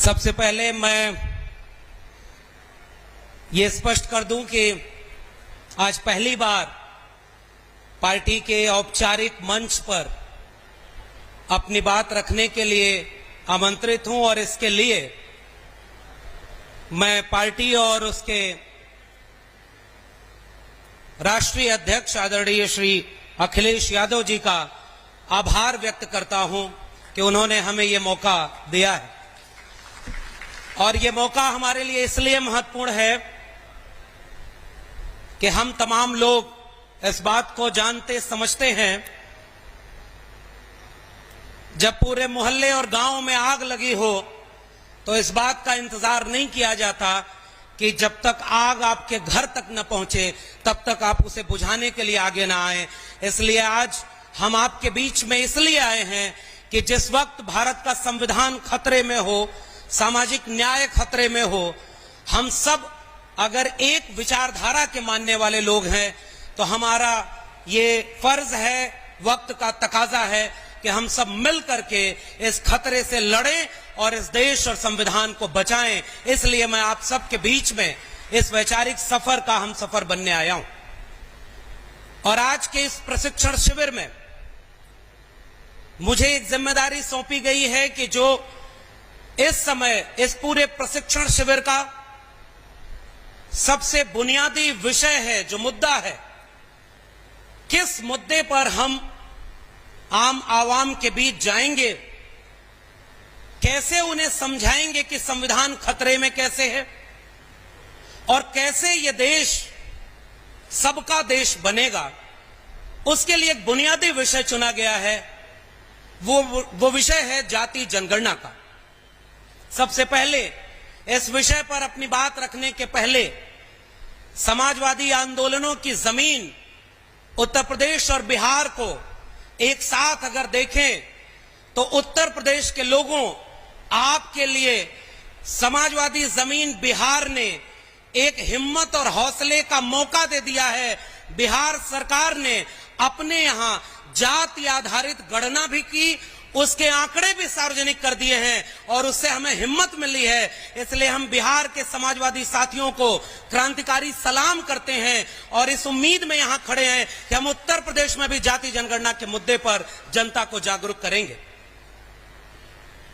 सबसे पहले मैं ये स्पष्ट कर दूं कि आज पहली बार पार्टी के औपचारिक मंच पर अपनी बात रखने के लिए आमंत्रित हूं और इसके लिए मैं पार्टी और उसके राष्ट्रीय अध्यक्ष आदरणीय श्री अखिलेश यादव जी का आभार व्यक्त करता हूं कि उन्होंने हमें ये मौका दिया है। और ये मौका हमारे लिए इसलिए महत्वपूर्ण है कि हम तमाम लोग इस बात को जानते समझते हैं, जब पूरे मोहल्ले और गांव में आग लगी हो तो इस बात का इंतजार नहीं किया जाता कि जब तक आग आपके घर तक न पहुंचे तब तक आप उसे बुझाने के लिए आगे ना आए। इसलिए आज हम आपके बीच में इसलिए आए हैं कि जिस वक्त भारत का संविधान खतरे में हो, सामाजिक न्याय खतरे में हो, हम सब अगर एक विचारधारा के मानने वाले लोग हैं तो हमारा ये फर्ज है, वक्त का तकाजा है कि हम सब मिल करके इस खतरे से लड़ें और इस देश और संविधान को बचाएं। इसलिए मैं आप सबके बीच में इस वैचारिक सफर का हम सफर बनने आया हूं। और आज के इस प्रशिक्षण शिविर में मुझे एक जिम्मेदारी सौंपी गई है कि जो इस समय इस पूरे प्रशिक्षण शिविर का सबसे बुनियादी विषय है, जो मुद्दा है, किस मुद्दे पर हम आम आवाम के बीच जाएंगे, कैसे उन्हें समझाएंगे कि संविधान खतरे में कैसे है और कैसे ये देश सबका देश बनेगा, उसके लिए एक बुनियादी विषय चुना गया है। वो विषय है जाति जनगणना का। सबसे पहले इस विषय पर अपनी बात रखने के पहले समाजवादी आंदोलनों की जमीन उत्तर प्रदेश और बिहार को एक साथ अगर देखें तो उत्तर प्रदेश के लोगों, आपके लिए समाजवादी जमीन बिहार ने एक हिम्मत और हौसले का मौका दे दिया है। बिहार सरकार ने अपने यहां जाति आधारित गणना भी की, उसके आंकड़े भी सार्वजनिक कर दिए हैं और उससे हमें हिम्मत मिली है। इसलिए हम बिहार के समाजवादी साथियों को क्रांतिकारी सलाम करते हैं और इस उम्मीद में यहां खड़े हैं कि हम उत्तर प्रदेश में भी जाति जनगणना के मुद्दे पर जनता को जागरूक करेंगे।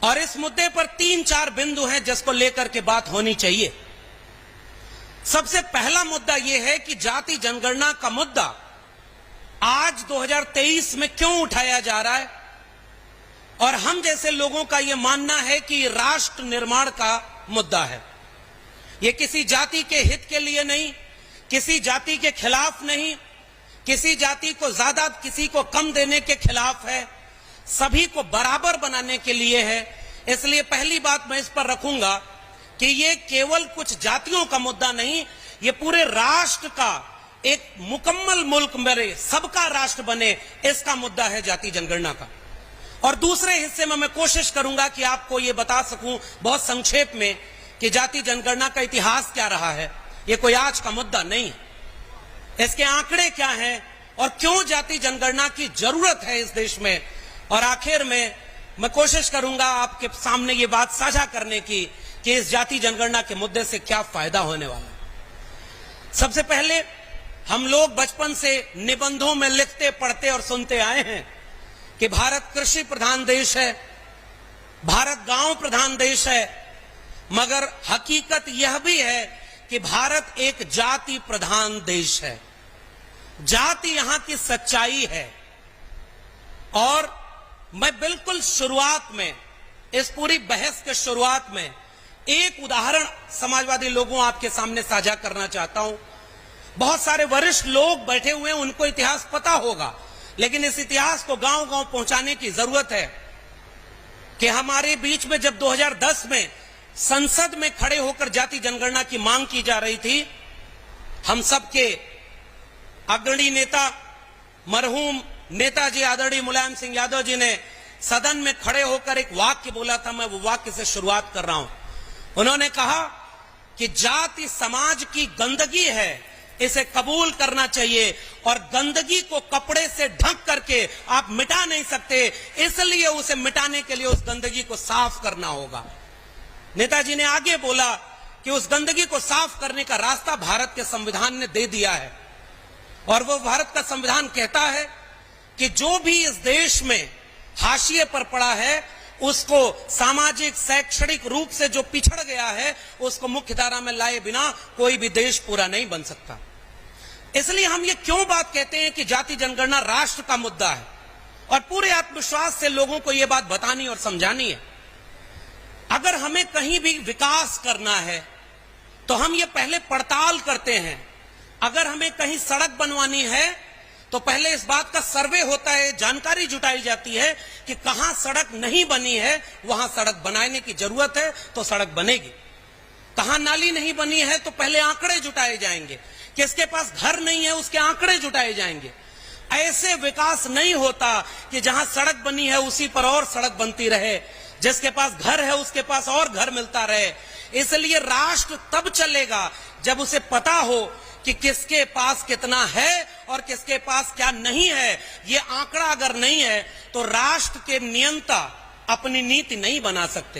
और इस मुद्दे पर 3-4 बिंदु हैं जिसको लेकर के बात होनी चाहिए। सबसे पहला मुद्दा यह है कि जाति जनगणना का मुद्दा आज 2023 में क्यों उठाया जा रहा है। और हम जैसे लोगों का यह मानना है कि राष्ट्र निर्माण का मुद्दा है। यह किसी जाति के हित के लिए नहीं, किसी जाति के खिलाफ नहीं, किसी जाति को ज्यादा किसी को कम देने के खिलाफ है, सभी को बराबर बनाने के लिए है। इसलिए पहली बात मैं इस पर रखूंगा कि यह केवल कुछ जातियों का मुद्दा नहीं, यह पूरे राष्ट्र का, एक मुकम्मल मुल्क मेरे सबका राष्ट्र बने, इसका मुद्दा है जाति जनगणना का। और दूसरे हिस्से में मैं कोशिश करूंगा कि आपको यह बता सकूं बहुत संक्षेप में कि जाति जनगणना का इतिहास क्या रहा है। यह कोई आज का मुद्दा नहीं है, इसके आंकड़े क्या हैं और क्यों जाति जनगणना की जरूरत है इस देश में। और आखिर में मैं कोशिश करूंगा आपके सामने ये बात साझा करने की कि इस जाति जनगणना के मुद्दे से क्या फायदा होने वाला है। सबसे पहले हम लोग बचपन से निबंधों में लिखते, पढ़ते और सुनते आए हैं कि भारत कृषि प्रधान देश है, भारत गांव प्रधान देश है, मगर हकीकत यह भी है कि भारत एक जाति प्रधान देश है। जाति यहां की सच्चाई है। और मैं बिल्कुल शुरुआत में, इस पूरी बहस के शुरुआत में एक उदाहरण समाजवादी लोगों आपके सामने साझा करना चाहता हूं। बहुत सारे वरिष्ठ लोग बैठे हुए हैं, उनको इतिहास पता होगा, लेकिन इस इतिहास को गांव-गांव पहुंचाने की जरूरत है कि हमारे बीच में जब 2010 में संसद में खड़े होकर जाति जनगणना की मांग की जा रही थी, हम सबके अग्रणी नेता मरहूम नेताजी आदरणीय मुलायम सिंह यादव जी ने सदन में खड़े होकर एक वाक्य बोला था। मैं वो वाक्य से शुरुआत कर रहा हूं। उन्होंने कहा कि जाति समाज की गंदगी है, इसे कबूल करना चाहिए और गंदगी को कपड़े से ढक करके आप मिटा नहीं सकते, इसलिए उसे मिटाने के लिए उस गंदगी को साफ करना होगा। नेताजी ने आगे बोला कि उस गंदगी को साफ करने का रास्ता भारत के संविधान ने दे दिया है। और वो भारत का संविधान कहता है कि जो भी इस देश में हाशिए पर पड़ा है, उसको सामाजिक शैक्षणिक रूप से जो पिछड़ गया है, उसको मुख्य धारा में लाए बिना कोई भी देश पूरा नहीं बन सकता। इसलिए हम ये क्यों बात कहते हैं कि जाति जनगणना राष्ट्र का मुद्दा है, और पूरे आत्मविश्वास से लोगों को यह बात बतानी और समझानी है। अगर हमें कहीं भी विकास करना है तो हम ये पहले पड़ताल करते हैं। अगर हमें कहीं सड़क बनवानी है तो पहले इस बात का सर्वे होता है, जानकारी जुटाई जाती है कि कहां सड़क नहीं बनी है, वहां सड़क बनाने की जरूरत है तो सड़क बनेगी। कहां नाली नहीं बनी है तो पहले आंकड़े जुटाए जाएंगे, किसके पास घर नहीं है उसके आंकड़े जुटाए जाएंगे। ऐसे विकास नहीं होता कि जहां सड़क बनी है उसी पर और सड़क बनती रहे, जिसके पास घर है उसके पास और घर मिलता रहे। इसलिए राष्ट्र तब चलेगा जब उसे पता हो कि किसके पास कितना है और किसके पास क्या नहीं है। ये आंकड़ा अगर नहीं है तो राष्ट्र के नियंता अपनी नीति नहीं बना सकते।